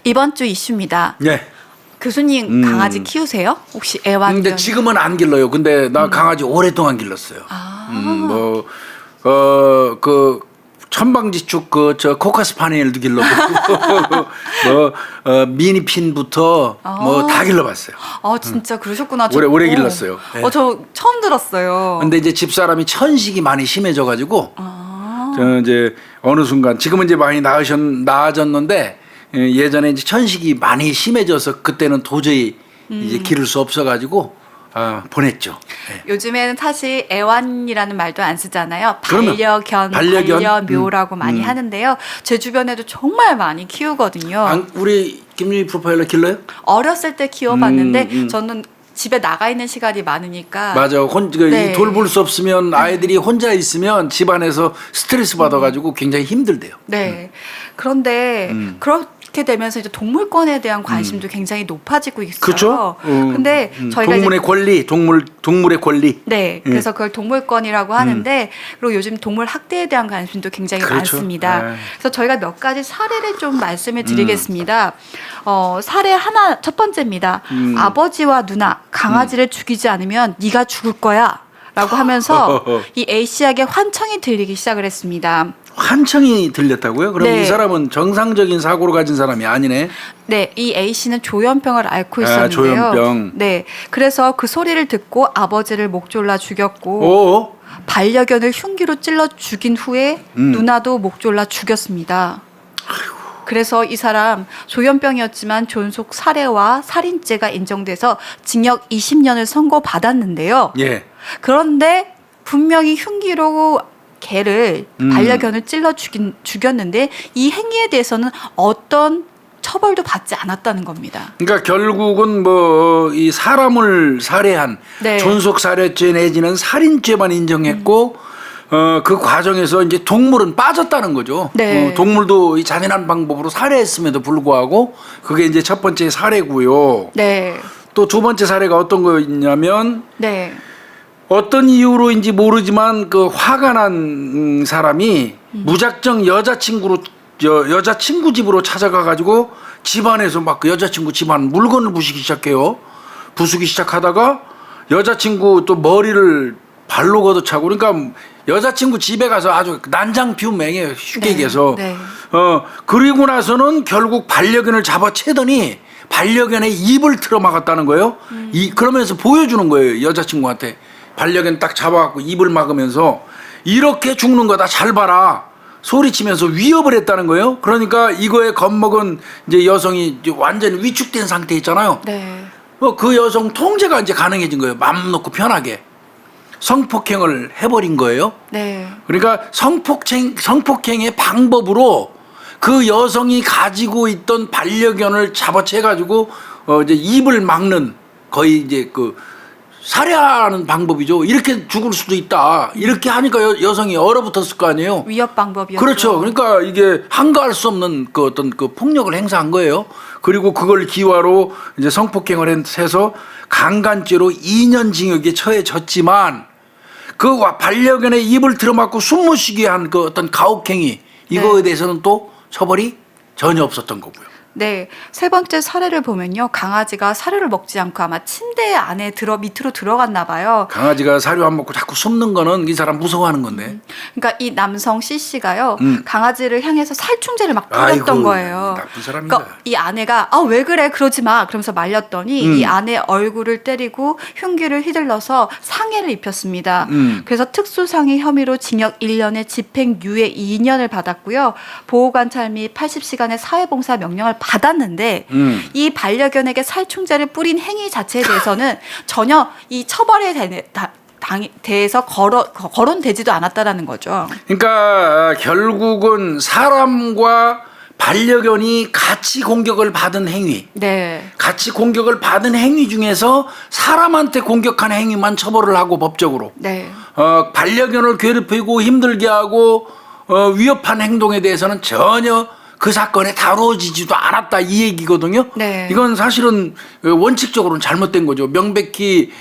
이번 주 이슈입니다. 네. 교수님 강아지 키우세요? 혹시 애완견? 근데 지금은 안 길러요. 근데 나 강아지 오랫동안 길렀어요. 그 천방지축 저 코카스파니엘도 길러보고 미니핀부터 뭐 다 길러봤어요. 아 진짜 그러셨구나. 오래 길렀어요. 네. 저 처음 들었어요. 근데 이제 집사람이 천식이 많이 심해져가지고 저 이제 어느 순간 지금은 이제 많이 나아졌는데 예전에 이제 천식이 많이 심해져서 그때는 도저히 이제 기를 수 없어가지고 보냈죠. 네. 요즘에는 사실 애완이라는 말도 안 쓰잖아요. 그러면 반려견, 반려묘라고 많이 하는데요. 제 주변에도 정말 많이 키우거든요. 우리 김유희 프로파일러 길러요? 어렸을 때 키워봤는데 저는 집에 나가 있는 시간이 많으니까. 맞아. 네. 돌볼 수 없으면 아이들이 혼자 있으면 집안에서 스트레스 받아가지고 굉장히 힘들대요. 네. 그런데 그렇게 되면서 이제 동물권에 대한 관심도 굉장히 높아지고 있어요. 그렇죠. 근데 저희가 동물의 권리, 동물의 권리. 네, 그래서 그걸 동물권이라고 하는데 그리고 요즘 동물 학대에 대한 관심도 굉장히 그렇죠. 많습니다. 네. 그래서 저희가 몇 가지 사례를 좀 말씀을 드리겠습니다. 사례 하나 첫 번째입니다. 아버지와 누나 강아지를 죽이지 않으면 네가 죽을 거야라고 하면서 이 A 씨에게 환청이 들리기 시작을 했습니다. 환청이 들렸다고요? 그럼 네. 이 사람은 정상적인 사고를 가진 사람이 아니네. 네, 이 A 씨는 조현병을 앓고 있었는데요. 조현병. 네, 그래서 그 소리를 듣고 아버지를 목 졸라 죽였고 오. 반려견을 흉기로 찔러 죽인 후에 누나도 목 졸라 죽였습니다. 그래서 이 사람 조현병이었지만 존속 살해와 살인죄가 인정돼서 징역 20년을 선고받았는데요. 예. 그런데 분명히 흉기로 개를 반려견을 찔러 죽였는데 이 행위에 대해서는 어떤 처벌도 받지 않았다는 겁니다. 그러니까 결국은 뭐 이 사람을 살해한 네. 존속 살해죄 내지는 살인죄만 인정했고 그 과정에서 이제 동물은 빠졌다는 거죠. 네. 동물도 이 잔인한 방법으로 살해했음에도 불구하고 그게 이제 첫 번째 사례고요. 네. 또 두 번째 사례가 어떤 거였냐면 네. 어떤 이유로인지 모르지만 그 화가 난 사람이 무작정 여자친구 집으로 찾아가 가지고 집안에서 막 그 여자친구 집안 물건을 부수기 시작해요. 부수기 시작하다가 여자친구 또 머리를 발로 걷어차고 그러니까 여자친구 집에 가서 아주 난장 피운 맹이에요. 쉽게 얘기해서. 네. 그리고 나서는 결국 반려견을 잡아채더니 반려견의 입을 틀어막았다는 거예요. 그러면서 보여주는 거예요. 여자친구한테. 반려견 딱 잡아갖고 입을 막으면서 이렇게 죽는 거다 잘 봐라 소리치면서 위협을 했다는 거예요. 그러니까 이거에 겁먹은 이제 여성이 이제 완전히 위축된 상태 있잖아요. 네. 그 여성 통제가 이제 가능해진 거예요. 마음 놓고 편하게 성폭행을 해버린 거예요. 네. 그러니까 성폭행의 방법으로 그 여성이 가지고 있던 반려견을 잡아채 가지고 이제 입을 막는 거의 이제 그 살해하는 방법이죠. 이렇게 죽을 수도 있다. 이렇게 하니까 여성이 얼어붙었을 거 아니에요. 위협 방법이었죠. 그렇죠. 그러니까 이게 한가할 수 없는 그 어떤 그 폭력을 행사한 거예요. 그리고 그걸 기화로 이제 성폭행을 해서 강간죄로 2년 징역에 처해졌지만 그 반려견의 입을 들어맞고 숨 못 쉬게 한 그 어떤 가혹행위 이거에 대해서는 또 처벌이 전혀 없었던 거고요. 네. 세 번째 사례를 보면요. 강아지가 사료를 먹지 않고 아마 침대 안에 밑으로 들어갔나 봐요. 강아지가 사료 안 먹고 자꾸 숨는 거는 이 사람 무서워하는 건데. 그러니까 이 남성 C씨가요. 강아지를 향해서 살충제를 막 뿌렸던 아이고, 거예요. 나쁜 사람이다. 그러니까 이 아내가 왜 그래 그러지 마 그러면서 말렸더니 이 아내 얼굴을 때리고 흉기를 휘둘러서 상해를 입혔습니다. 그래서 특수상해 혐의로 징역 1년에 집행유예 2년을 받았고요. 보호관찰 및 80시간의 사회봉사 명령을 받았는데 이 반려견에게 살충제를 뿌린 행위 자체에 대해서는 전혀 이 처벌에 대해서 거론되지도 않았다라는 거죠. 그러니까 결국은 사람과 반려견이 같이 공격을 받은 행위, 네. 같이 공격을 받은 행위 중에서 사람한테 공격한 행위만 처벌을 하고 법적으로 네. 반려견을 괴롭히고 힘들게 하고 위협한 행동에 대해서는 전혀 그 사건에 다뤄지지도 않았다 이 얘기거든요. 네. 이건 사실은 원칙적으로는 잘못된 거죠. 명백히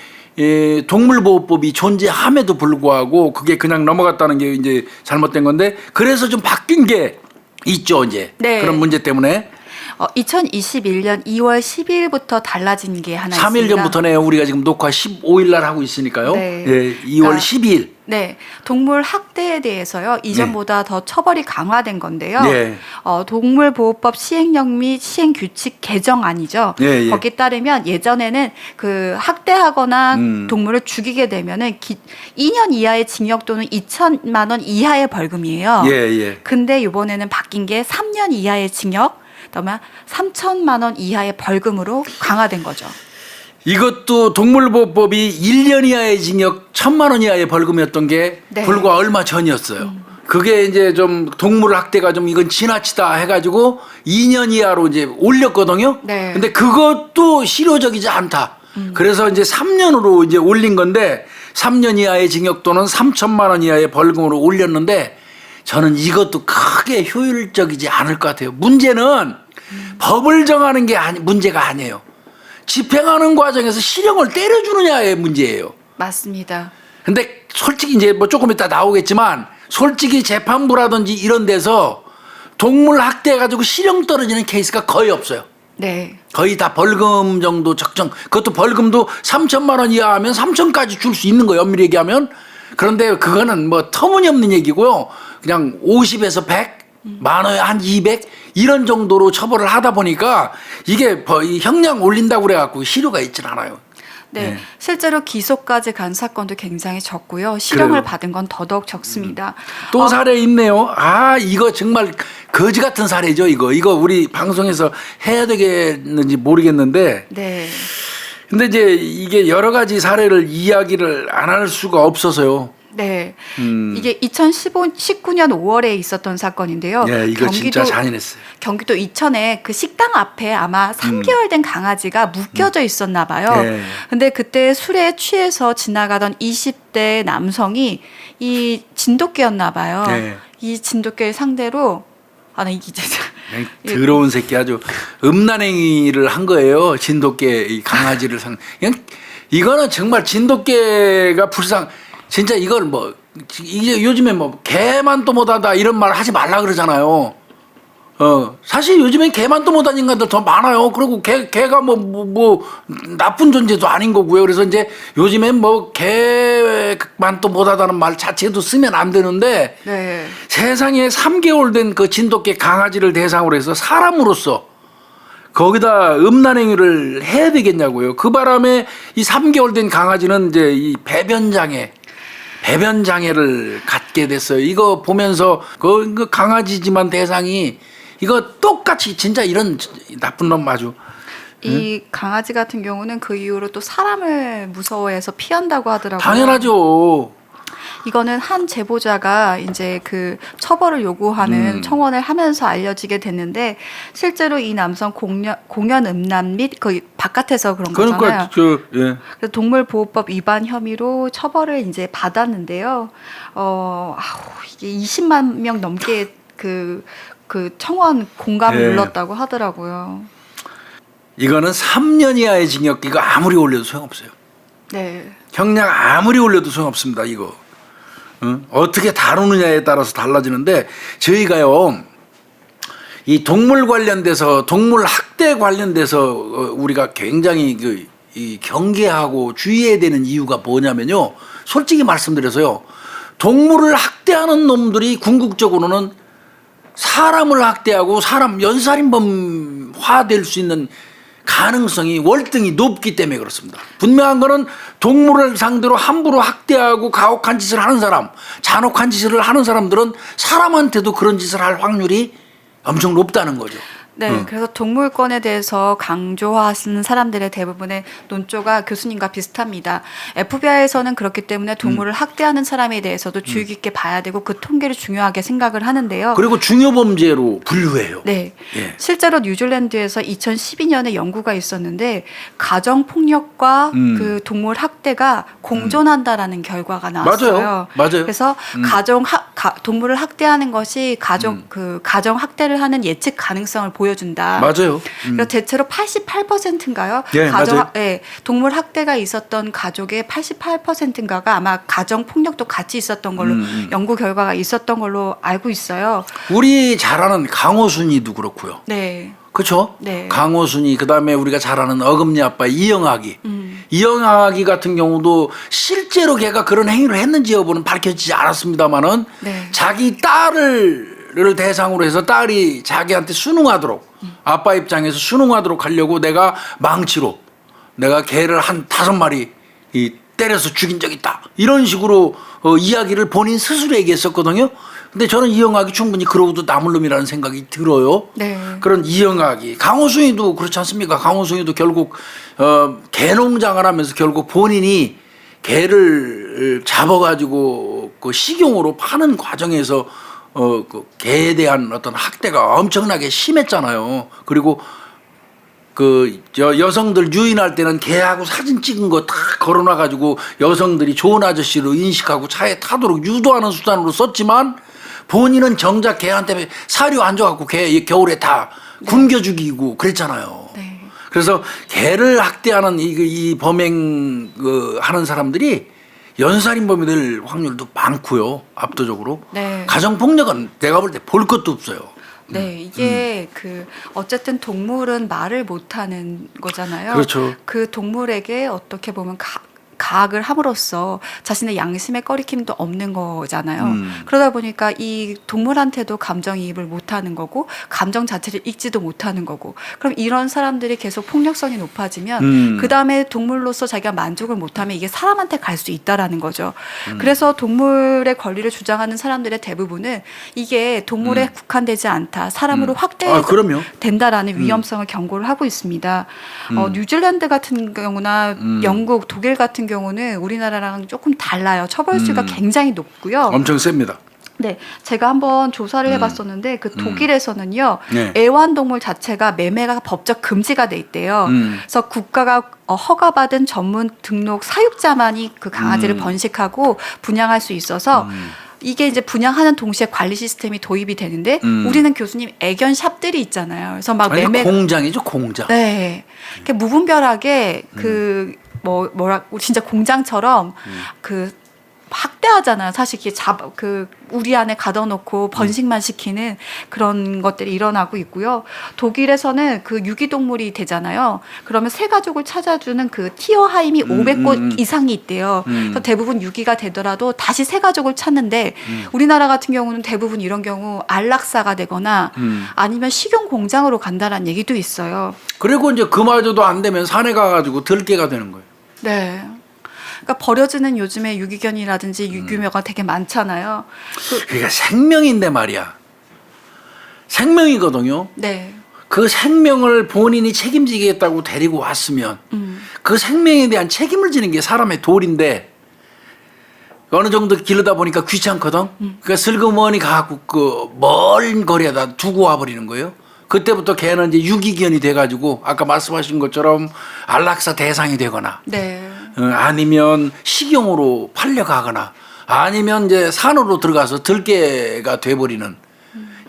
동물보호법이 존재함에도 불구하고 그게 그냥 넘어갔다는 게 이제 잘못된 건데 그래서 좀 바뀐 게 있죠 이제. 네. 그런 문제 때문에. 2021년 2월 12일부터 달라진 게 하나 3일 있습니다. 전부터네요. 우리가 지금 녹화 15일 날 하고 있으니까요. 네. 예, 2월 그러니까 12일. 네, 동물 학대에 대해서요 이전보다 더 처벌이 강화된 건데요. 네. 동물보호법 시행령 및 시행규칙 개정안이죠. 예, 예. 거기에 따르면 예전에는 그 학대하거나 음. 동물을 죽이게 되면은 2년 이하의 징역 또는 2천만 원 이하의 벌금이에요. 예, 예. 근데 이번에는 바뀐 게 3년 이하의 징역, 그다음에 3천만 원 이하의 벌금으로 강화된 거죠. 이것도 동물보호법이 1년 이하의 징역 1,000만 원 이하의 벌금이었던 게 네. 불과 얼마 전이었어요. 그게 이제 좀 동물 학대가 좀 이건 지나치다 해가지고 2년 이하로 이제 올렸거든요. 네. 근데 그것도 실효적이지 않다. 그래서 이제 3년으로 이제 올린 건데 3년 이하의 징역 또는 3천만 원 이하의 벌금으로 올렸는데 저는 이것도 크게 효율적이지 않을 것 같아요. 문제는 법을 정하는 게 문제가 아니에요. 집행하는 과정에서 실형을 때려주느냐의 문제예요. 맞습니다. 근데 솔직히 이제 뭐 조금 이따 나오겠지만 솔직히 재판부라든지 이런 데서 동물 학대해가지고 실형 떨어지는 케이스가 거의 없어요. 네. 거의 다 벌금 정도 적정. 그것도 벌금도 3천만 원 이하 하면 3천까지 줄 수 있는 거예요. 엄밀히 얘기하면. 그런데 그거는 뭐 터무니없는 얘기고요. 그냥 50에서 100, 많아야 한 200 이런 정도로 처벌을 하다 보니까 이게 이 형량 올린다고 그래갖고 실효가 있진 않아요. 네, 네. 실제로 기소까지 간 사건도 굉장히 적고요. 실형을 그래요. 받은 건 더더욱 적습니다. 또 사례 있네요. 아, 이거 정말 거지 같은 사례죠, 이거. 이거 우리 방송에서 해야 되겠는지 모르겠는데. 네. 근데 이제 이게 여러 가지 사례를 이야기를 안 할 수가 없어서요. 네. 이게 2019년 5월에 있었던 사건인데요. 예, 이거 진짜 잔인했어요. 경기도 이천에 그 식당 앞에 아마 3개월 된 강아지가 묶여져 있었나 봐요. 네. 근데 그때 술에 취해서 지나가던 20대 남성이 이 진돗개였나 봐요. 네. 이 진돗개를 상대로 나 이게 그냥 더러운 새끼 아주 음란행위를 한 거예요. 진돗개 이 강아지를 그냥 이거는 정말 진돗개가 진짜 이걸 뭐 이게 요즘에 뭐 개만 또 못하다 이런 말 하지 말라 그러잖아요. 사실 요즘엔 개만 또 못한 인간들 더 많아요. 그리고 개가 뭐 나쁜 존재도 아닌 거고요. 그래서 이제 요즘엔 뭐 개만 또 못하다는 말 자체도 쓰면 안 되는데 네. 세상에 3개월 된 그 진돗개 강아지를 대상으로 해서 사람으로서 거기다 음란행위를 해야 되겠냐고요. 그 바람에 이 3개월 된 강아지는 이제 이 배변장애를 갖게 됐어요. 이거 보면서 그 강아지지만 대상이 이거 똑같이 진짜 이런 나쁜 놈 아주. 이 강아지 같은 경우는 그 이후로 또 사람을 무서워해서 피한다고 하더라고요. 당연하죠. 이거는 한 제보자가 이제 그 처벌을 요구하는 청원을 하면서 알려지게 됐는데 실제로 이 남성 공연 음란 및 거의 바깥에서 그런 거잖아요. 예. 그래서 동물보호법 위반 혐의로 처벌을 이제 받았는데요. 이게 20만 명 넘게 그 청원 공감을 예. 눌렀다고 하더라고요. 이거는 3년 이하의 징역 이거 아무리 올려도 소용없어요. 네. 형량 아무리 올려도 소용없습니다. 이거. 어떻게 다루느냐에 따라서 달라지는데 저희가요 이 동물 관련돼서 동물 학대 관련돼서 우리가 굉장히 이 경계하고 주의해야 되는 이유가 뭐냐면요. 솔직히 말씀드려서요. 동물을 학대하는 놈들이 궁극적으로는 사람을 학대하고 사람 연살인범화될 수 있는 가능성이 월등히 높기 때문에 그렇습니다. 분명한 거는 동물을 상대로 함부로 학대하고 가혹한 짓을 하는 사람, 잔혹한 짓을 하는 사람들은 사람한테도 그런 짓을 할 확률이 엄청 높다는 거죠. 네, 그래서 동물권에 대해서 강조하시는 사람들의 대부분의 논조가 교수님과 비슷합니다. FBI에서는 그렇기 때문에 동물을 학대하는 사람에 대해서도 주의 깊게 봐야 되고 그 통계를 중요하게 생각을 하는데요. 그리고 중요범죄로 분류해요. 네, 예. 실제로 뉴질랜드에서 2012년에 연구가 있었는데 가정폭력과 그 동물 학대가 공존한다라는 결과가 나왔어요. 맞아요. 그래서 동물을 학대하는 것이 가정 학대를 하는 예측 가능성을 보여준다. 맞아요. 그래서 대체로 88%인가요? 예, 맞아요. 동물 학대가 있었던 가족의 88%인가가 아마 가정 폭력도 같이 있었던 걸로 연구 결과가 있었던 걸로 알고 있어요. 우리 잘 아는 강호순이도 그렇고요. 네. 그렇죠? 네. 강호순이 그다음에 우리가 잘 아는 어금니 아빠 이영학이. 이영학이 같은 경우도 실제로 걔가 그런 행위를 했는지 여부는 밝혀지지 않았습니다만은 네. 자기 딸을 대상으로 해서 딸이 자기한테 순응하도록 아빠 입장에서 순응하도록 하려고 내가 망치로 내가 개를 한 5마리 때려서 죽인 적 있다. 이런 식으로 이야기를 본인 스스로 얘기했었거든요. 근데 저는 이영학이 충분히 그러고도 남을 놈이라는 생각이 들어요. 네. 그런 이영학이 강호순이도 그렇지 않습니까? 강호순이도 결국 개농장을 하면서 결국 본인이 개를 잡아가지고 그 식용으로 파는 과정에서 그 개에 대한 어떤 학대가 엄청나게 심했잖아요. 그리고 그 여성들 유인할 때는 개하고 사진 찍은 거 다 걸어놔가지고 여성들이 좋은 아저씨로 인식하고 차에 타도록 유도하는 수단으로 썼지만 본인은 정작 개한테 사료 안 줘갖고 개 겨울에 다 굶겨 죽이고 그랬잖아요. 네. 그래서 개를 학대하는 이 범행 하는 사람들이 연살인범이 될 확률도 많고요. 압도적으로. 네. 가정폭력은 내가 볼 때 볼 것도 없어요. 네, 이게 어쨌든 동물은 말을 못하는 거잖아요. 그렇죠. 그 동물에게 어떻게 보면 가학을 함으로써 자신의 양심의 꺼리낌도 없는 거잖아요. 그러다 보니까 이 동물한테도 감정이입을 못하는 거고 감정 자체를 읽지도 못하는 거고 그럼 이런 사람들이 계속 폭력성이 높아지면 그 다음에 동물로서 자기가 만족을 못하면 이게 사람한테 갈 수 있다라는 거죠. 그래서 동물의 권리를 주장하는 사람들의 대부분은 이게 동물에 국한되지 않다. 사람으로 확대된다라는 위험성을 경고를 하고 있습니다. 뉴질랜드 같은 경우나 영국, 독일 같은 경우는 우리나라랑 조금 달라요. 처벌수가 굉장히 높고요. 엄청 셉니다. 네, 제가 한번 조사를 해봤었는데 그 독일에서는요 네. 애완동물 자체가 매매가 법적 금지가 돼 있대요. 그래서 국가가 허가받은 전문 등록 사육자만이 그 강아지를 번식하고 분양할 수 있어서. 이게 이제 분양하는 동시에 관리 시스템이 도입이 되는데 우리는 교수님 애견 샵들이 있잖아요. 그래서 막 매매 공장이죠, 공장. 네, 무분별하게 진짜 공장처럼 학대하잖아요. 사실 이게 우리 안에 가둬놓고 번식만 시키는 그런 것들이 일어나고 있고요. 독일에서는 그 유기동물이 되잖아요. 그러면 새 가족을 찾아주는 그 티어하임이 500곳 이상이 있대요. 그래서 대부분 유기가 되더라도 다시 새 가족을 찾는데 우리나라 같은 경우는 대부분 이런 경우 안락사가 되거나 아니면 식용 공장으로 간다는 얘기도 있어요. 그리고 이제 그마저도 안 되면 산에 가가지고 들개가 되는 거예요. 네. 그러니까 버려지는 요즘에 유기견이라든지 유기묘가 되게 많잖아요. 그러니까 생명인데 말이야. 생명이거든요. 네. 그 생명을 본인이 책임지겠다고 데리고 왔으면 그 생명에 대한 책임을 지는 게 사람의 도리인데 어느 정도 기르다 보니까 귀찮거든. 그러니까 슬그머니 가갖고 그 먼 거리에다 두고 와버리는 거예요. 그때부터 걔는 이제 유기견이 돼가지고 아까 말씀하신 것처럼 안락사 대상이 되거나 네. 아니면 식용으로 팔려가거나 아니면 이제 산으로 들어가서 들개가 돼버리는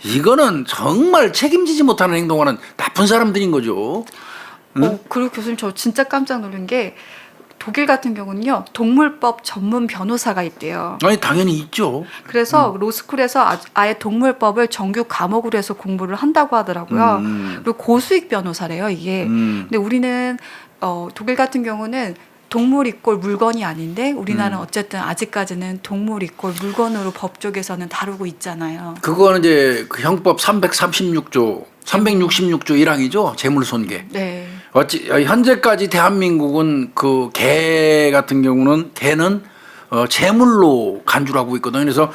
이거는 정말 책임지지 못하는 행동하는 나쁜 사람들인 거죠. 그리고 교수님 저 진짜 깜짝 놀란 게 독일 같은 경우는요 동물법 전문 변호사가 있대요. 아니 당연히 있죠. 그래서 로스쿨에서 아예 동물법을 정규 과목으로 해서 공부를 한다고 하더라고요. 그리고 고수익 변호사래요 이게. 근데 우리는 독일 같은 경우는 동물 이꼴 물건이 아닌데 우리나라는 어쨌든 아직까지는 동물 이꼴 물건으로 법 쪽에서는 다루고 있잖아요. 그거는 이제 그 형법 366조 366조 1항이죠. 재물손괴. 네. 현재까지 대한민국은 그 개 같은 경우는 개는 재물로 간주하고 있거든요. 그래서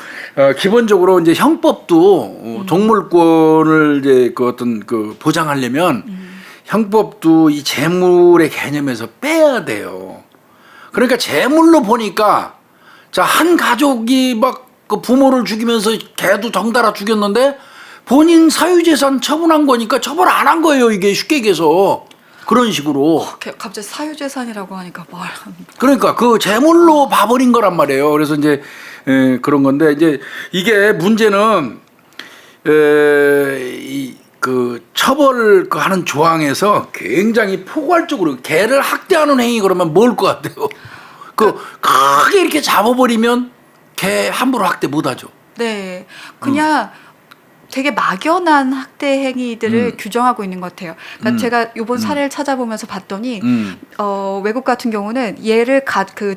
기본적으로 이제 형법도 동물권을 이제 그 어떤 그 보장하려면 형법도 이 재물의 개념에서 빼야 돼요. 그러니까 재물로 보니까 자, 한 가족이 막 그 부모를 죽이면서 개도 덩달아 죽였는데 본인 사유재산 처분한 거니까 처벌 안 한 거예요. 이게 쉽게 얘기해서. 그런 식으로. 갑자기 사유재산이라고 하니까 그러니까 그 재물로 봐버린 거란 말이에요. 그래서 이제 그런 건데 이제 이게 문제는 그 처벌 하는 조항에서 굉장히 포괄적으로 개를 학대하는 행위 그러면 뭘 것 같아요? 크게 이렇게 잡아버리면 개 함부로 학대 못하죠. 네, 그냥 되게 막연한 학대 행위들을 규정하고 있는 것 같아요. 그러니까 제가 이번 사례를 찾아보면서 봤더니 외국 같은 경우는 얘를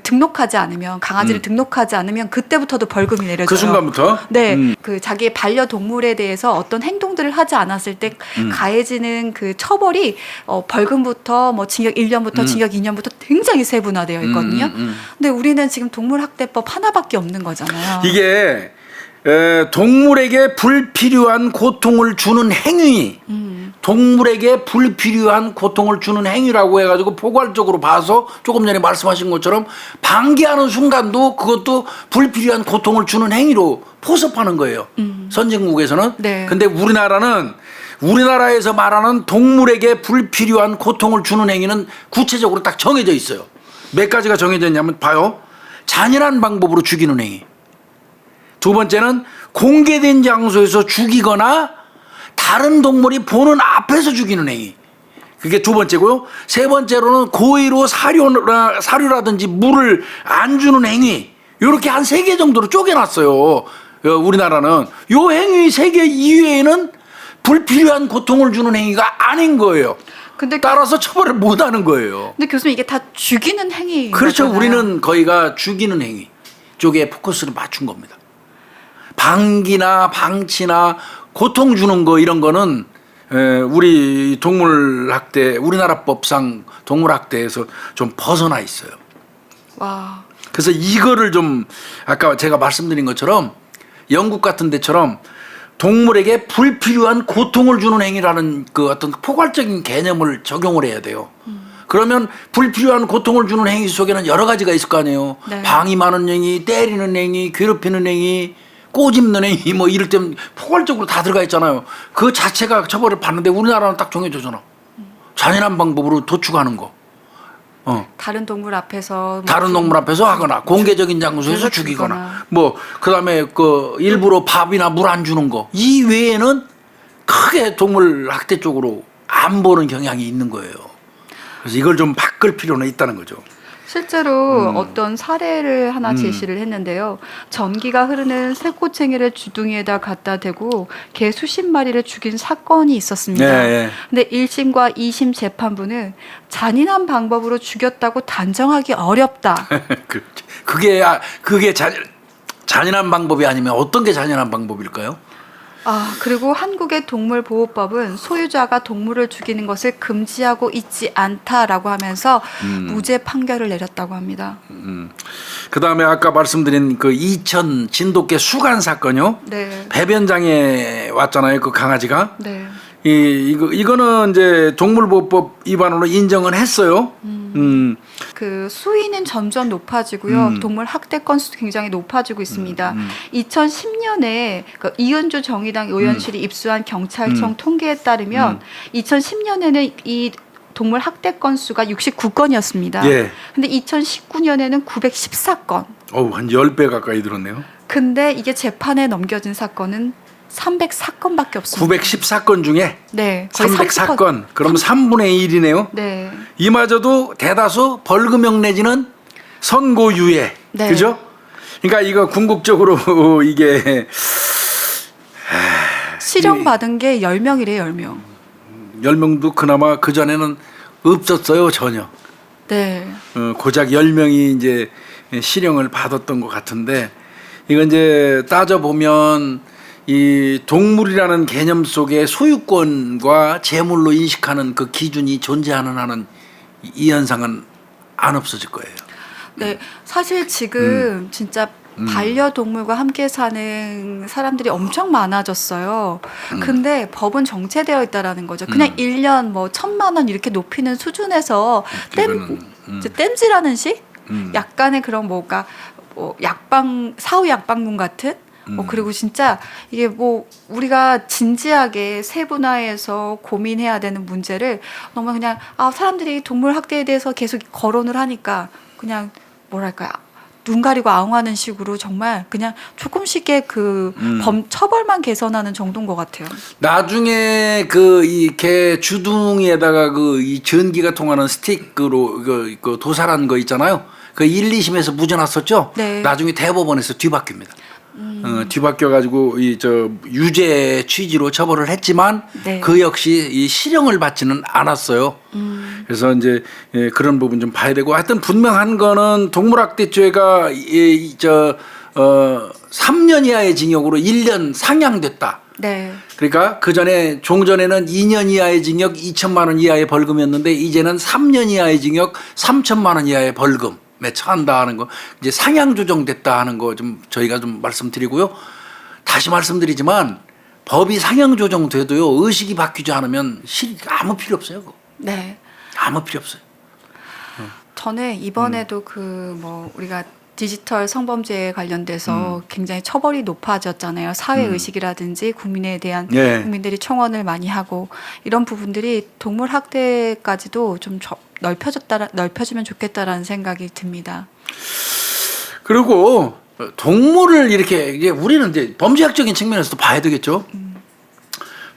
등록하지 않으면 강아지를 등록하지 않으면 그때부터도 벌금이 내려져요. 그 순간부터? 네, 그 자기의 반려동물에 대해서 어떤 행동들을 하지 않았을 때 가해지는 그 처벌이 벌금부터 뭐 징역 1년부터 징역 2년부터 굉장히 세분화되어 있거든요. 근데 우리는 지금 동물학대법 하나밖에 없는 거잖아요. 이게 동물에게 불필요한 고통을 주는 행위, 동물에게 불필요한 고통을 주는 행위라고 해가지고 포괄적으로 봐서 조금 전에 말씀하신 것처럼 방기하는 순간도 그것도 불필요한 고통을 주는 행위로 포섭하는 거예요. 선진국에서는. 네. 근데 우리나라에서 말하는 동물에게 불필요한 고통을 주는 행위는 구체적으로 딱 정해져 있어요. 몇 가지가 정해져 있냐면 봐요. 잔인한 방법으로 죽이는 행위. 두 번째는 공개된 장소에서 죽이거나 다른 동물이 보는 앞에서 죽이는 행위. 그게 두 번째고요. 세 번째로는 고의로 사료라든지 물을 안 주는 행위. 이렇게 한 3개 정도로 쪼개놨어요. 우리나라는. 요 행위 3개 이외에는 불필요한 고통을 주는 행위가 아닌 거예요. 근데 따라서 처벌을 못 하는 거예요. 근데 교수님 이게 다 죽이는 행위. 그렇죠. 우리는 거의가 죽이는 행위 쪽에 포커스를 맞춘 겁니다. 방기나 방치나 고통 주는 거 이런 거는 우리 동물학대, 우리나라 법상 동물학대에서 좀 벗어나 있어요. 와. 그래서 이거를 좀 아까 제가 말씀드린 것처럼 영국 같은 데처럼 동물에게 불필요한 고통을 주는 행위라는 그 어떤 포괄적인 개념을 적용을 해야 돼요. 그러면 불필요한 고통을 주는 행위 속에는 여러 가지가 있을 거 아니에요. 네. 방임하는 행위, 때리는 행위, 괴롭히는 행위, 꼬집는 행위 뭐 이럴 때는 포괄적으로 다 들어가 있잖아요. 그 자체가 처벌을 받는데 우리나라는 딱 정해져잖아. 잔인한 방법으로 도축하는 거. 다른 동물 앞에서 다른 동물 앞에서 하거나 공개적인 장소에서 죽이거나 뭐 그다음에 그 일부러 밥이나 물 안 주는 거 이 외에는 크게 동물 학대 쪽으로 안 보는 경향이 있는 거예요. 그래서 이걸 좀 바꿀 필요는 있다는 거죠. 실제로 어떤 사례를 하나 제시를 했는데요. 전기가 흐르는 쇠꼬챙이를 주둥이에다 갖다 대고 개 수십 마리를 죽인 사건이 있었습니다. 네. 근데 1심과 2심 재판부는 잔인한 방법으로 죽였다고 단정하기 어렵다. 그게 잔인한 방법이 아니면 어떤 게 잔인한 방법일까요? 그리고 한국의 동물보호법은 소유자가 동물을 죽이는 것을 금지하고 있지 않다라고 하면서 무죄 판결을 내렸다고 합니다. 그다음에 아까 말씀드린 그 이천 진돗개 수간 사건요. 네. 배변장에 왔잖아요. 그 강아지가. 네. 이거는 이제 동물보호법 위반으로 인정은 했어요. 그 수위는 점점 높아지고요. 동물 학대 건수도 굉장히 높아지고 있습니다. 2010년에 그 이은주 정의당 의원실이 입수한 경찰청 통계에 따르면 2010년에는 이 동물 학대 건수가 69건이었습니다. 예. 근데 2019년에는 914건. 한 10배 가까이 늘었네요. 근데 이게 재판에 넘겨진 사건은 304건밖에 없습니다. 914건 중에 네, 거의 304건. 그러면 3분의 1이네요. 네. 이마저도 대다수 벌금형 내지는 선고유예. 네. 그죠? 그러니까 이거 궁극적으로 이게 실형받은 게 10명이래요, 10명. 10명도 그나마 그전에는 없었어요, 전혀. 네. 고작 10명이 이제 실형을 받았던 것 같은데 이건 이제 따져보면 이 동물이라는 개념 속에 소유권과 재물로 인식하는 그 기준이 존재하는 한은 이 현상은 안 없어질 거예요. 네, 사실 지금 진짜 반려동물과 함께 사는 사람들이 엄청 많아졌어요. 근데 법은 정체되어 있다라는 거죠. 그냥 1년 뭐 1,000만 원 이렇게 높이는 수준에서 땜질하는 식? 약간의 그런 뭐가 사후 약방문 같은? 그리고 진짜 이게 뭐 우리가 진지하게 세분화해서 고민해야 되는 문제를 너무 그냥 사람들이 동물 학대에 대해서 계속 거론을 하니까 그냥 뭐랄까요, 눈 가리고 아웅하는 식으로 정말 그냥 조금씩의 그 처벌만 개선하는 정도인 것 같아요. 나중에 그 이 개 주둥이에다가 그 이 전기가 통하는 스틱으로 그 도살한 거 있잖아요. 그 1, 2심에서 무죄 났었죠. 네. 나중에 대법원에서 뒤바뀝니다. 뒤바뀌어가지고 이 저 유죄 취지로 처벌을 했지만 네. 그 역시 이 실형을 받지는 않았어요. 그래서 이제 그런 부분 좀 봐야 되고 하여튼 분명한 거는 동물학대죄가 3년 이하의 징역으로 1년 상향됐다. 네. 그러니까 그 전에 종전에는 2년 이하의 징역 2천만 원 이하의 벌금이었는데 이제는 3년 이하의 징역 3천만 원 이하의 벌금에 처한다 하는 거 이제 상향 조정됐다 하는 거 좀 저희가 좀 말씀드리고요. 다시 말씀드리지만 법이 상향 조정돼도요 의식이 바뀌지 않으면 아무 필요 없어요. 그거. 네. 아무 필요 없어요. 저는 이번에도 그 뭐 우리가 디지털 성범죄에 관련돼서 굉장히 처벌이 높아졌잖아요. 사회 의식이라든지 국민에 대한 예. 국민들이 청원을 많이 하고 이런 부분들이 동물 학대까지도 좀 넓혀주면 좋겠다라는 생각이 듭니다. 그리고 동물을 이렇게 이제 우리는 이제 범죄학적인 측면에서도 봐야 되겠죠.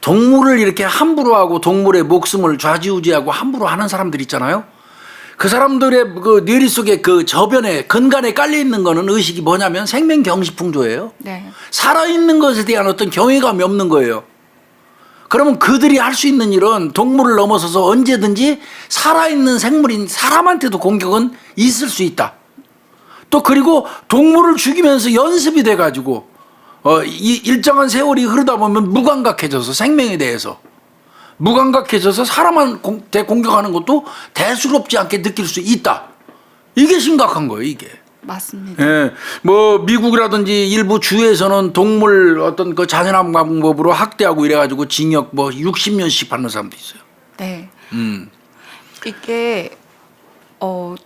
동물을 이렇게 함부로 하고 동물의 목숨을 좌지우지하고 함부로 하는 사람들 있잖아요. 그 사람들의 그 뇌리 속에 그 저변에 근간에 깔려 있는 거는 의식이 뭐냐면 생명경시풍조예요. 네. 살아있는 것에 대한 어떤 경외감이 없는 거예요. 그러면 그들이 할 수 있는 일은 동물을 넘어서서 언제든지 살아있는 생물인 사람한테도 공격은 있을 수 있다. 또 그리고 동물을 죽이면서 연습이 돼가지고 이 일정한 세월이 흐르다 보면 무감각해져서 생명에 대해서 무감각해져서 사람한테 공격하는 것도 대수롭지 않게 느낄 수 있다. 이게 심각한 거예요, 이게. 맞습니다. 예, 뭐 미국이라든지 일부 주에서는 동물 어떤 그 잔인한 방법으로 학대하고 이래가지고 징역 뭐 60년씩 받는 사람도 있어요. 네. 이게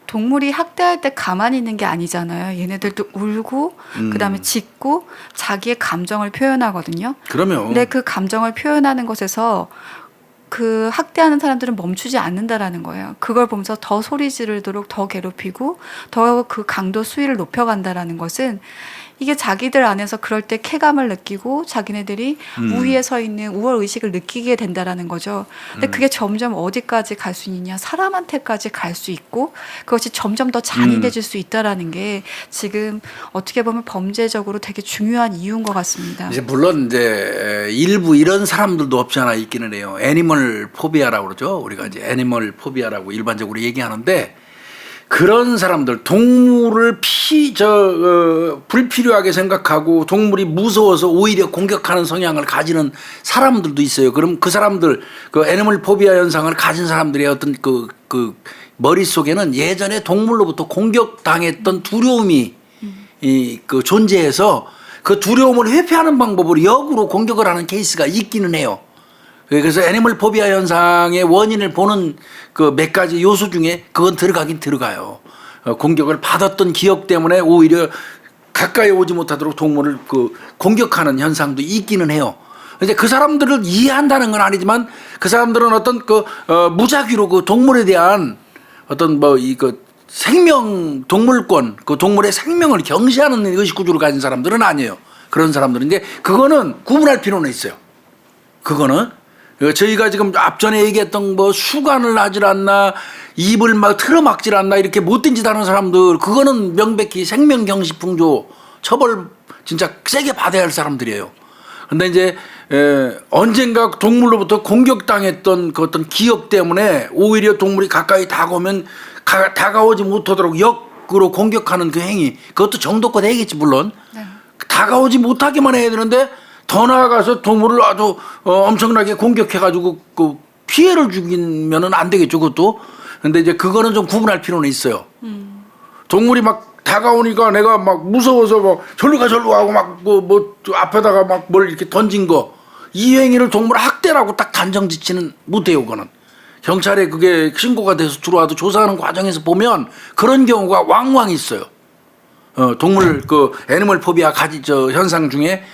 동물이 학대할 때 가만히 있는 게 아니잖아요. 얘네들도 울고 그다음에 짖고 자기의 감정을 표현하거든요. 그러면. 근데 그 감정을 표현하는 것에서 그 학대하는 사람들은 멈추지 않는다라는 거예요. 그걸 보면서 더 소리 지르도록 더 괴롭히고 더 그 강도 수위를 높여간다라는 것은 이게 자기들 안에서 그럴 때 쾌감을 느끼고 자기네들이 우위에 서 있는 우월 의식을 느끼게 된다라는 거죠. 근데 그게 점점 어디까지 갈 수 있느냐, 사람한테까지 갈 수 있고 그것이 점점 더 잔인해질 수 있다라는 게 지금 어떻게 보면 범죄적으로 되게 중요한 이유인 것 같습니다. 이제 물론 이제 일부 이런 사람들도 없지 않아 있기는 해요. 애니멀 포비아라고 그러죠. 우리가 이제 애니멀 포비아라고 일반적으로 얘기하는데 그런 사람들 동물을 불필요하게 생각하고 동물이 무서워서 오히려 공격하는 성향을 가지는 사람들도 있어요. 그럼 그 사람들 그 애니멀 포비아 현상을 가진 사람들의 어떤 그 머릿속에는 예전에 동물로부터 공격당했던 두려움이 그 존재해서 그 두려움을 회피하는 방법으로 역으로 공격을 하는 케이스가 있기는 해요. 그래서 애니멀 포비아 현상의 원인을 보는 그 몇 가지 요소 중에 그건 들어가긴 들어가요. 공격을 받았던 기억 때문에 오히려 가까이 오지 못하도록 동물을 그 공격하는 현상도 있기는 해요. 근데 그 사람들을 이해한다는 건 아니지만 그 사람들은 어떤 무작위로 그 동물에 대한 어떤 생명 동물권 그 동물의 생명을 경시하는 의식 구조를 가진 사람들은 아니에요. 그런 사람들은 이제 그거는 구분할 필요는 있어요. 그거는 저희가 지금 앞전에 얘기했던 수간을 하질 않나 입을 막 틀어막질 않나 이렇게 못된 짓 하는 사람들 그거는 명백히 생명경시풍조 처벌 진짜 세게 받아야 할 사람들이에요. 근데 이제 언젠가 동물로부터 공격당했던 그 어떤 기억 때문에 오히려 동물이 가까이 다가오면 다가오지 못하도록 역으로 공격하는 그 행위 그것도 정도껏 해야겠지 물론. 네. 다가오지 못하게만 해야 되는데 더 나아가서 동물을 아주 엄청나게 공격해가지고 그 피해를 주기면은 안 되겠죠, 그것도. 근데 이제 그거는 좀 구분할 필요는 있어요. 동물이 막 다가오니까 내가 막 무서워서 뭐 절로 가고 막 뭐 앞에다가 막 뭘 이렇게 던진 거. 이 행위를 동물 학대라고 딱 단정 짓지는 못해요, 그거는. 경찰에 그게 신고가 돼서 들어와도 조사하는 과정에서 보면 그런 경우가 왕왕 있어요. 동물 애니멀 포비아 현상 중에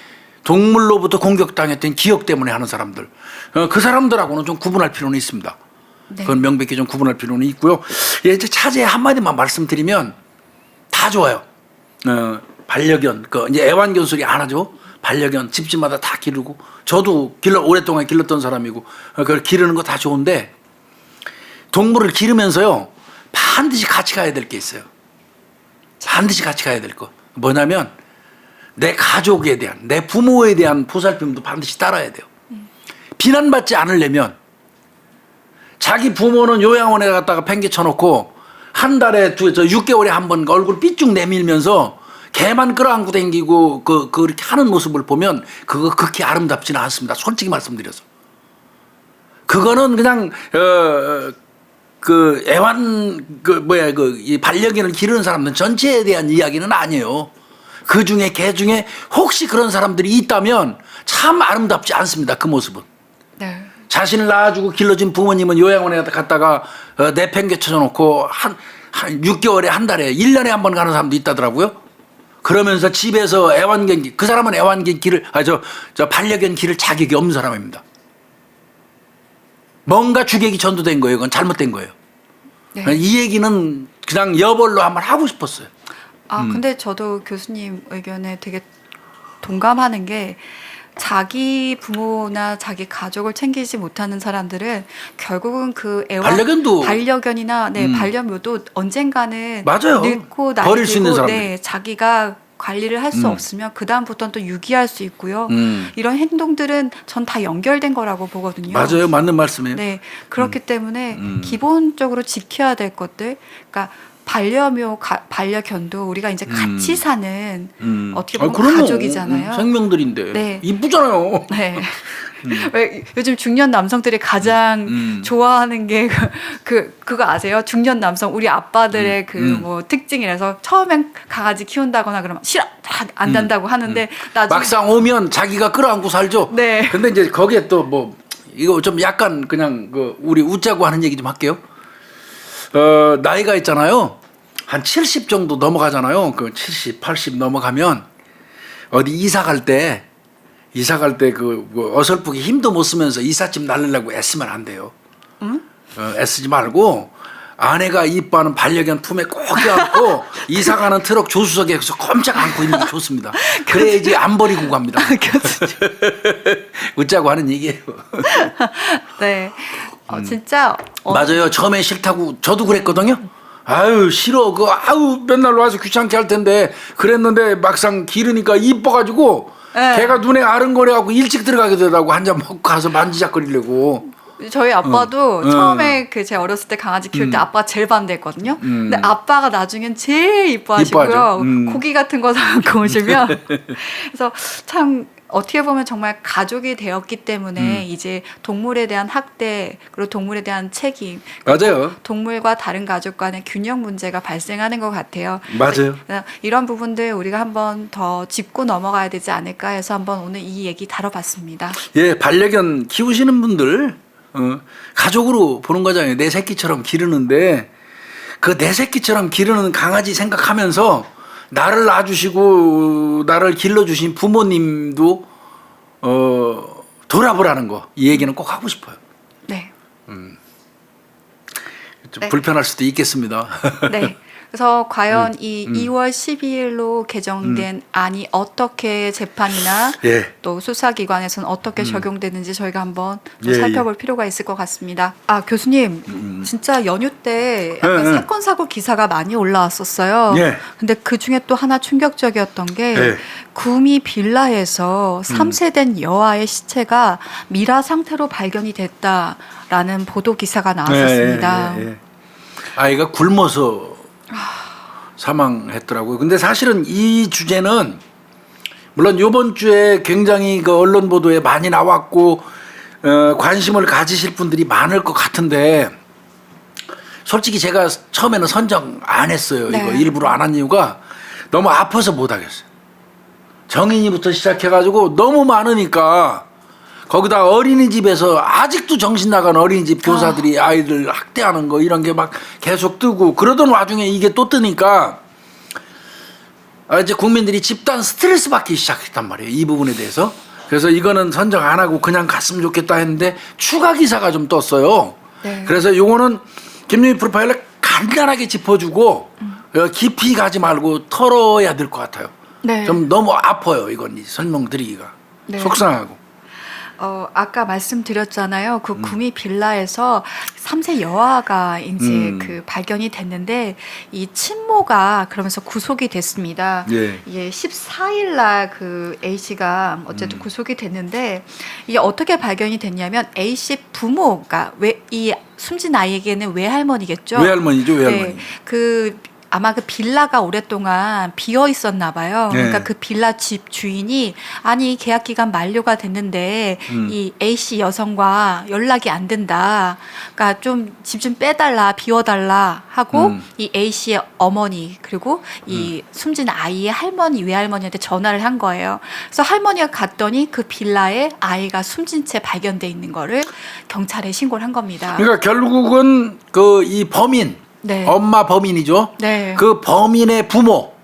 동물로부터 공격당했던 기억 때문에 하는 사람들 그 사람들하고는 좀 구분할 필요는 있습니다. 네. 그건 명백히 좀 구분할 필요는 있고요. 이제 차제에 한마디만 말씀드리면 다 좋아요. 반려견 이제 애완견 소리 안 하죠. 반려견 집집마다 다 기르고 저도 오랫동안 길렀던 사람이고 그걸 기르는 거 다 좋은데 동물을 기르면서요 반드시 같이 가야 될 게 있어요. 반드시 같이 가야 될 거 뭐냐면 내 가족에 대한, 내 부모에 대한 보살핌도 반드시 따라야 돼요. 비난받지 않으려면 자기 부모는 요양원에 갔다가 팽개쳐놓고 한 달에 6개월에 한 번 얼굴 삐쭉 내밀면서 개만 끌어안고 다니고 그렇게 하는 모습을 보면 그거 그렇게 아름답지는 않습니다. 솔직히 말씀드려서. 그거는 그냥 이 반려견을 기르는 사람들 전체에 대한 이야기는 아니에요. 그 중에 개 중에 혹시 그런 사람들이 있다면 참 아름답지 않습니다. 그 모습은. 네. 자신을 낳아주고 길러준 부모님은 요양원에 갔다가 내팽개쳐 놓고 한 6개월에 한 달에 1년에 한 번 가는 사람도 있다더라고요. 그러면서 집에서 애완견, 그 사람은 애완견 길을, 저 반려견 기를 자격이 없는 사람입니다. 뭔가 주객이 전도된 거예요. 그건 잘못된 거예요. 네. 이 얘기는 그냥 여벌로 한번 하고 싶었어요. 근데 저도 교수님 의견에 되게 동감하는 게 자기 부모나 자기 가족을 챙기지 못하는 사람들은 결국은 그 반려견이나 반려묘도 언젠가는 맞아요. 늙고 버릴 수 있는 나이들고 사람들. 자기가 관리를 할 수 없으면 그 다음부터는 또 유기할 수 있고요. 이런 행동들은 전 다 연결된 거라고 보거든요. 맞아요. 맞는 말씀이에요. 네, 그렇기 때문에 기본적으로 지켜야 될 것들, 그러니까 반려묘, 반려견도 우리가 이제 같이 사는 어떻게 보면 그럼요. 가족이잖아요. 생명들인데 네. 이쁘잖아요. 네. 왜 요즘 중년 남성들이 가장 좋아하는 게 그거 아세요? 중년 남성 우리 아빠들의 뭐 특징이라서 처음엔 강아지 키운다거나 그러면 싫어 안 된다고 하는데 나중에 막상 오면 자기가 끌어안고 살죠. 네. 근데 이제 거기에 또 뭐 이거 좀 약간 그냥 우리 웃자고 하는 얘기 좀 할게요. 나이가 있잖아요. 한 70 정도 넘어가잖아요. 그 70, 80 넘어가면 어디 이사 갈 때 어설프게 힘도 못 쓰면서 이삿짐 날리려고 애쓰면 안 돼요. 애쓰지 말고 아내가 이뻐하는 반려견 품에 꼭 껴안고 이사 가는 트럭 조수석에서 꼼짝 않고 있는 게 좋습니다. 그래야지 안 버리고 갑니다. 웃자고 하는 얘기예요. 네. 진짜 맞아요. 처음에 싫다고 저도 그랬거든요. 아유 싫어 아유 맨날 와서 귀찮게 할 텐데 그랬는데 막상 기르니까 이뻐가지고 네. 걔가 눈에 아른거려갖고 일찍 들어가게 되더라고. 한 잔 먹고 가서 만지작거리려고. 저희 아빠도 처음에 제 어렸을 때 강아지 키울 때 아빠가 제일 반대했거든요. 근데 아빠가 나중엔 제일 이뻐하시고요. 이뻐하죠. 고기 같은 거 사갖고 오시면 그래서 참 어떻게 보면 정말 가족이 되었기 때문에 이제 동물에 대한 학대 그리고 동물에 대한 책임 맞아요. 동물과 다른 가족 간의 균형 문제가 발생하는 것 같아요. 맞아요. 그래서 이런 부분들 우리가 한번 더 짚고 넘어가야 되지 않을까 해서 한번 오늘 이 얘기 다뤄봤습니다. 예, 반려견 키우시는 분들 가족으로 보는 거잖아요. 내 새끼처럼 기르는데 그 내 새끼처럼 기르는 강아지 생각하면서 나를 낳아주시고 나를 길러주신 부모님도 돌아보라는 거. 이 얘기는 꼭 하고 싶어요. 네. 좀 네. 불편할 수도 있겠습니다. 네. 그래서 과연 이 2월 12일로 개정된 안이 어떻게 재판이나 예. 또 수사기관에서는 어떻게 적용되는지 저희가 한번 좀 예, 살펴볼 필요가 있을 것 같습니다. 아 교수님, 진짜 연휴 때 약간 예, 예. 사건 사고 기사가 많이 올라왔었어요. 예. 근데 그 중에 또 하나 충격적이었던 게 예. 구미 빌라에서 3세된 여아의 시체가 미라 상태로 발견이 됐다라는 보도 기사가 나왔었습니다. 예. 아이가 굶어서 사망했더라고요. 근데 사실은 이 주제는 물론 이번 주에 굉장히 그 언론 보도에 많이 나왔고 관심을 가지실 분들이 많을 것 같은데 솔직히 제가 처음에는 선정 안 했어요. 네. 이거 일부러 안 한 이유가 너무 아파서 못 하겠어요. 정인이부터 시작해가지고 너무 많으니까 거기다 어린이집에서 아직도 정신 나간 어린이집 교사들이 아이들 학대하는 거 이런 게 막 계속 뜨고 그러던 와중에 이게 또 뜨니까 이제 국민들이 집단 스트레스 받기 시작했단 말이에요. 이 부분에 대해서. 그래서 이거는 선정 안 하고 그냥 갔으면 좋겠다 했는데 추가 기사가 좀 떴어요. 네. 그래서 요거는 김유희 프로파일러 간단하게 짚어주고 깊이 가지 말고 털어야 될 것 같아요. 네. 좀 너무 아파요. 이건 설명드리기가. 네. 속상하고. 아까 말씀드렸잖아요. 그 구미 빌라에서 3세 여아가 이제 그 발견이 됐는데 이 친모가 그러면서 구속이 됐습니다. 예. 이게 14일 날 그 A 씨가 어쨌든 구속이 됐는데 이게 어떻게 발견이 됐냐면 A 씨 부모가 이 숨진 아이에게는 외할머니겠죠. 외할머니죠, 외할머니. 네, 그 아마 그 빌라가 오랫동안 비어 있었나 봐요. 네. 그러니까 그 빌라 집 주인이 아니 계약 기간 만료가 됐는데 이 A 씨 여성과 연락이 안 된다. 그러니까 좀 집 좀 빼달라, 비워달라 하고 이 A 씨의 어머니 그리고 이 숨진 아이의 할머니, 외할머니한테 전화를 한 거예요. 그래서 할머니가 갔더니 그 빌라에 아이가 숨진 채 발견돼 있는 거를 경찰에 신고를 한 겁니다. 그러니까 결국은 그 이 범인, 네. 엄마 범인이죠. 네. 그 범인의 부모,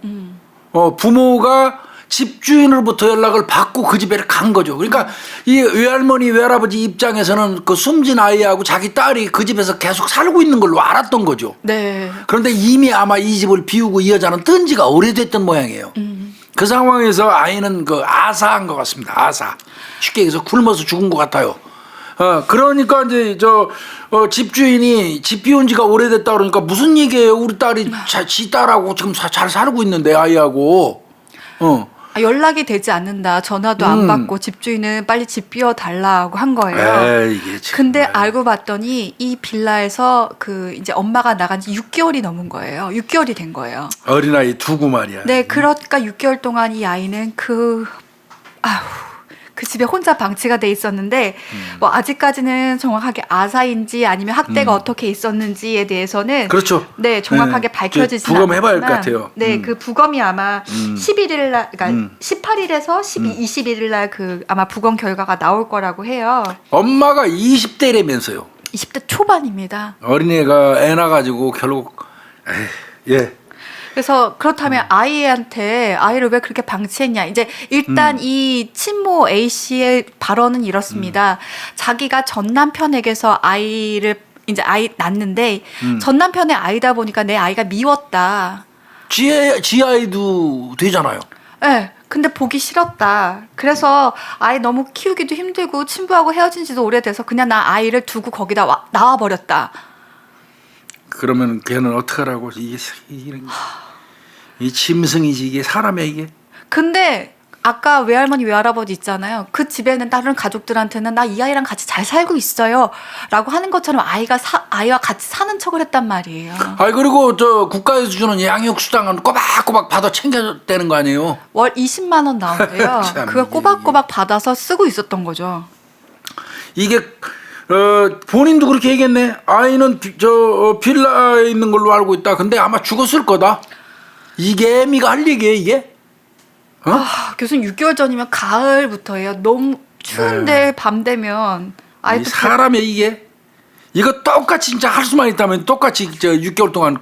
부모가 집주인으로부터 연락을 받고 그 집에 간 거죠. 그러니까 이 외할머니, 외할아버지 입장에서는 그 숨진 아이하고 자기 딸이 그 집에서 계속 살고 있는 걸로 알았던 거죠. 네. 그런데 이미 아마 이 집을 비우고 이 여자는 뜬 지가 오래됐던 모양이에요. 그 상황에서 아이는 그 아사한 것 같습니다. 아사. 쉽게 얘기해서 굶어서 죽은 것 같아요. 그러니까 이제 집주인이 집 비운 지가 오래됐다 그러니까 무슨 얘기예요? 우리 딸이 지 딸하고 지금 잘 살고 있는데 아이하고. 연락이 되지 않는다. 전화도 안 받고 집주인은 빨리 집 비워 달라고 한 거예요. 이게 참. 근데 알고 봤더니 이 빌라에서 그 이제 엄마가 나간 지 6개월이 넘은 거예요. 6개월이 된 거예요. 어린아이 두고 말이야. 네, 그러니까 6개월 동안 이 아이는 그 집에 혼자 방치가 돼 있었는데 뭐 아직까지는 정확하게 아사인지 아니면 학대가 어떻게 있었는지에 대해서는 그렇죠. 네, 정확하게 밝혀지지 않았지만 부검해봐야 할 것 같아요. 네, 그 부검이 아마 11일 날 그러니까 18일에서 21일 날 그 아마 부검 결과가 나올 거라고 해요. 엄마가 20대라면서요. 20대 초반입니다. 어린애가 애 낳아가지고 결국 예. 그래서 그렇다면 아이한테 아이를 왜 그렇게 방치했냐. 이제 일단 이 친모 A 씨의 발언은 이렇습니다. 자기가 전 남편에게서 아이를 이제 아이 낳는데 전 남편의 아이다 보니까 내 아이가 미웠다. 지 아이도 되잖아요. 네. 근데 보기 싫었다. 그래서 아이 너무 키우기도 힘들고 친부하고 헤어진 지도 오래돼서 그냥 나 아이를 두고 거기다 나와버렸다. 그러면 걔는 어떡하라고 이 짐승이지 이게 사람이야 이게. 근데 아까 외할머니 외할아버지 있잖아요. 그 집에는 다른 가족들한테는 나 이 아이랑 같이 잘 살고 있어요 라고 하는 것처럼 아이와 같이 사는 척을 했단 말이에요. 그리고 저 국가에서 주는 양육수당은 꼬박꼬박 받아 챙겨대는 거 아니에요. 월 20만 원 나온대요. 그걸 꼬박꼬박 받아서 쓰고 있었던 거죠. 이게 본인도 그렇게 얘기했네. 아이는 빌라에 있는 걸로 알고 있다. 근데 아마 죽었을 거다. 이게 애미가 할 얘기예요 이게? 교수님 6개월 전이면 가을부터예요. 너무 추운데 밤 되면 이 사람의 이게 이거 똑같이 진짜 할 수만 있다면 똑같이 6개월 동안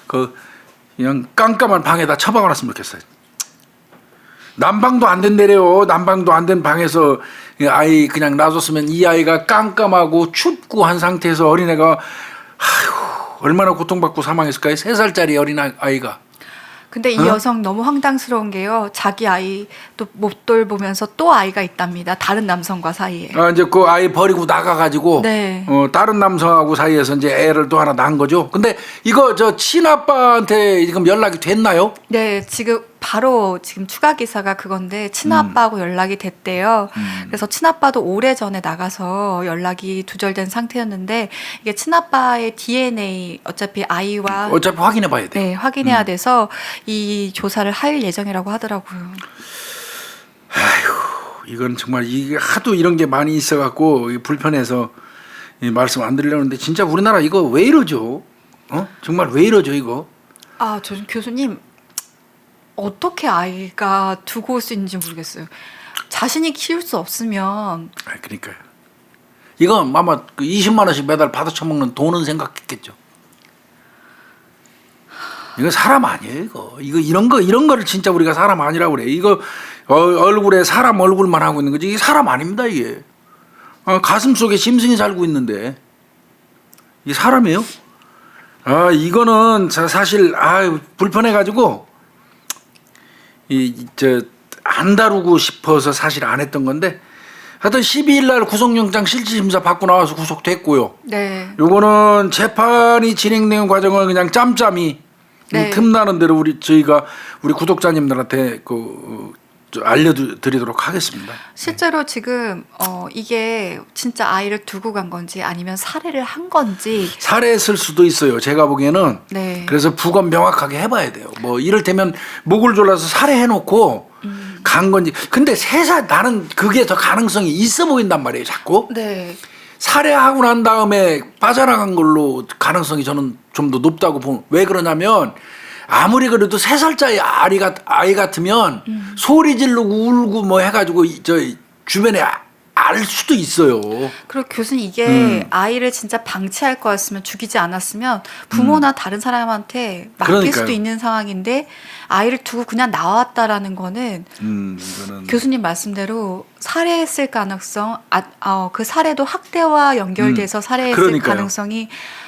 그냥 깜깜한 방에다 처박아놨으면 좋겠어요. 난방도 안 된대래요. 난방도 안 된 방에서 아이 그냥 놔뒀으면 이 아이가 깜깜하고 춥고 한 상태에서 어린애가 얼마나 고통받고 사망했을까요? 3살짜리 어린아이가. 근데 이 여성 너무 황당스러운 게요. 자기 아이 또 못 돌보면서 또 아이가 있답니다. 다른 남성과 사이에. 이제 그 아이 버리고 나가가지고 네. 다른 남성하고 사이에서 이제 애를 또 하나 낳은 거죠. 근데 이거 친아빠한테 지금 연락이 됐나요? 네, 지금 바로 추가 기사가 그건데 친아빠하고 연락이 됐대요. 그래서 친아빠도 오래전에 나가서 연락이 두절된 상태였는데 이게 친아빠의 DNA 어차피 아이와 어차피 확인해 봐야 돼. 네, 확인해야 돼서 이 조사를 할 예정이라고 하더라고요. 이건 정말 이게 하도 이런 게 많이 있어갖고 불편해서 말씀 안 드리려는데 진짜 우리나라 이거 왜 이러죠? 정말 왜 이러죠 이거? 저 교수님 어떻게 아이가 두고 올 수 있는지 모르겠어요. 자신이 키울 수 없으면. 그러니까요. 이건 아마 20만 원씩 매달 받아 처먹는 돈은 생각했겠죠. 이거 사람 아니에요 이거 이런 거를 진짜 우리가 사람 아니라고 그래. 이거 얼굴에 사람 얼굴만 하고 있는 거지 이게 사람 아닙니다 이게. 가슴 속에 짐승이 살고 있는데 이게 사람이에요? 이거는 사실 불편해가지고 안 다루고 싶어서 사실 안 했던 건데 하여튼 12일 날 구속영장 실질심사 받고 나와서 구속됐고요. 네. 요거는 재판이 진행되는 과정을 그냥 짬짬이 네. 틈나는 대로 저희가 우리 구독자님들한테 알려드리도록 하겠습니다. 실제로 지금 이게 진짜 아이를 두고 간 건지 아니면 살해를 한 건지. 살해했을 수도 있어요. 제가 보기에는. 네. 그래서 부검 명확하게 해봐야 돼요. 뭐 이를테면 목을 졸라서 살해해놓고 간 건지. 근데 나는 그게 더 가능성이 있어 보인단 말이에요. 자꾸. 네. 살해하고 난 다음에 빠져나간 걸로 가능성이 저는 좀 더 높다고 보면. 왜 그러냐면 아무리 그래도 3살짜리 아이 같으면 소리 지르고 울고 뭐 해가지고 주변에 알 수도 있어요. 그리고 교수님 이게 아이를 진짜 방치할 거였으면 죽이지 않았으면 부모나 다른 사람한테 맡길 그러니까요. 수도 있는 상황인데 아이를 두고 그냥 나왔다라는 거는 이거는 교수님 말씀대로 살해했을 가능성, 그 살해도 학대와 연결돼서 살해했을 그러니까요. 가능성이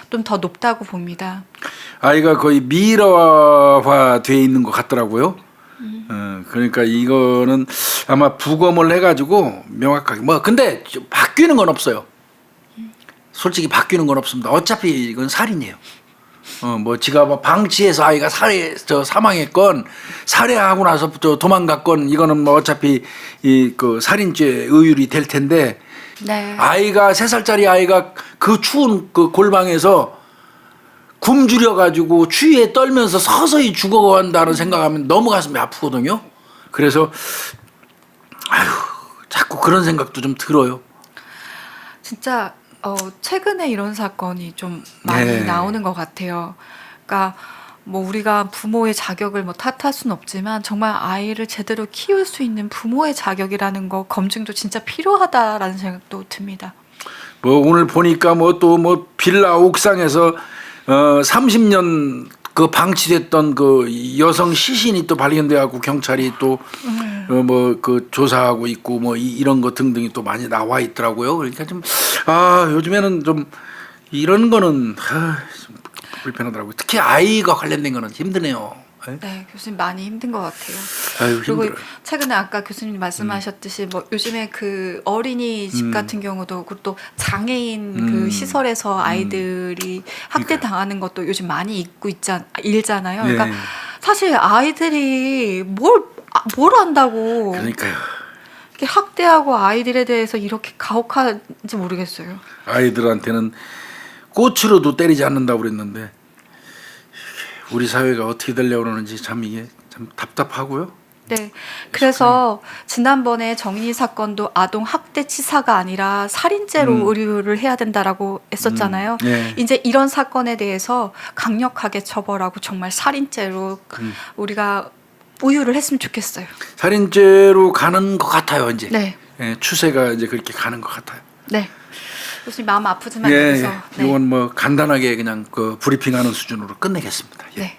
좀 더 높다고 봅니다. 아이가 거의 미러화돼 있는 것 같더라고요. 그러니까 이거는 아마 부검을 해가지고 명확하게 근데 바뀌는 건 없어요. 솔직히 바뀌는 건 없습니다. 어차피 이건 살인이에요. 지가 뭐 방치해서 아이가 사망했건 살해하고 나서 도망갔건 이거는 뭐 어차피 그 살인죄 의율이 될 텐데. 네. 아이가 3살짜리 아이가 그 추운 그 골방에서 굶주려 가지고 추위에 떨면서 서서히 죽어간다는 생각하면 너무 가슴이 아프거든요. 그래서 자꾸 그런 생각도 좀 들어요. 진짜 최근에 이런 사건이 좀 많이 네. 나오는 것 같아요. 그러니까 뭐 우리가 부모의 자격을 뭐 탓할 수는 없지만 정말 아이를 제대로 키울 수 있는 부모의 자격이라는 거 검증도 진짜 필요하다라는 생각도 듭니다. 뭐 오늘 보니까 빌라 옥상에서 30년 그 방치됐던 그 여성 시신이 또 발견돼 갖고 경찰이 또 조사하고 있고 이런 거 등등이 또 많이 나와 있더라고요. 그러니까 좀 요즘에는 좀 이런 거는 좀 불편하더라고요. 특히 아이가 관련된 거는 힘드네요. 네, 교수님 많이 힘든 것 같아요. 아유, 그리고 힘들어요. 최근에 아까 교수님 말씀하셨듯이 뭐 요즘에 그 어린이집 같은 경우도 그리고 또 장애인 그 시설에서 아이들이 학대 당하는 것도 요즘 많이 일잖아요. 그러니까 네. 사실 아이들이 뭘 안다고 그러니까요. 이렇게 학대하고 아이들에 대해서 이렇게 가혹한지 모르겠어요. 아이들한테는 꽃으로도 때리지 않는다고 그랬는데 우리 사회가 어떻게 되려고 그러는지 참 이게 참 답답하고요. 네. 그래서 지난번에 정인이 사건도 아동 학대 치사가 아니라 살인죄로 의료를 해야 된다라고 했었잖아요. 네. 이제 이런 사건에 대해서 강력하게 처벌하고 정말 살인죄로 우리가 우유를 했으면 좋겠어요. 살인죄로 가는 것 같아요, 이제. 네. 예, 추세가 이제 그렇게 가는 것 같아요. 네. 교수님 마음 아프지만 예, 여기서 이건 간단하게 그냥 그 브리핑하는 수준으로 끝내겠습니다. 예. 네.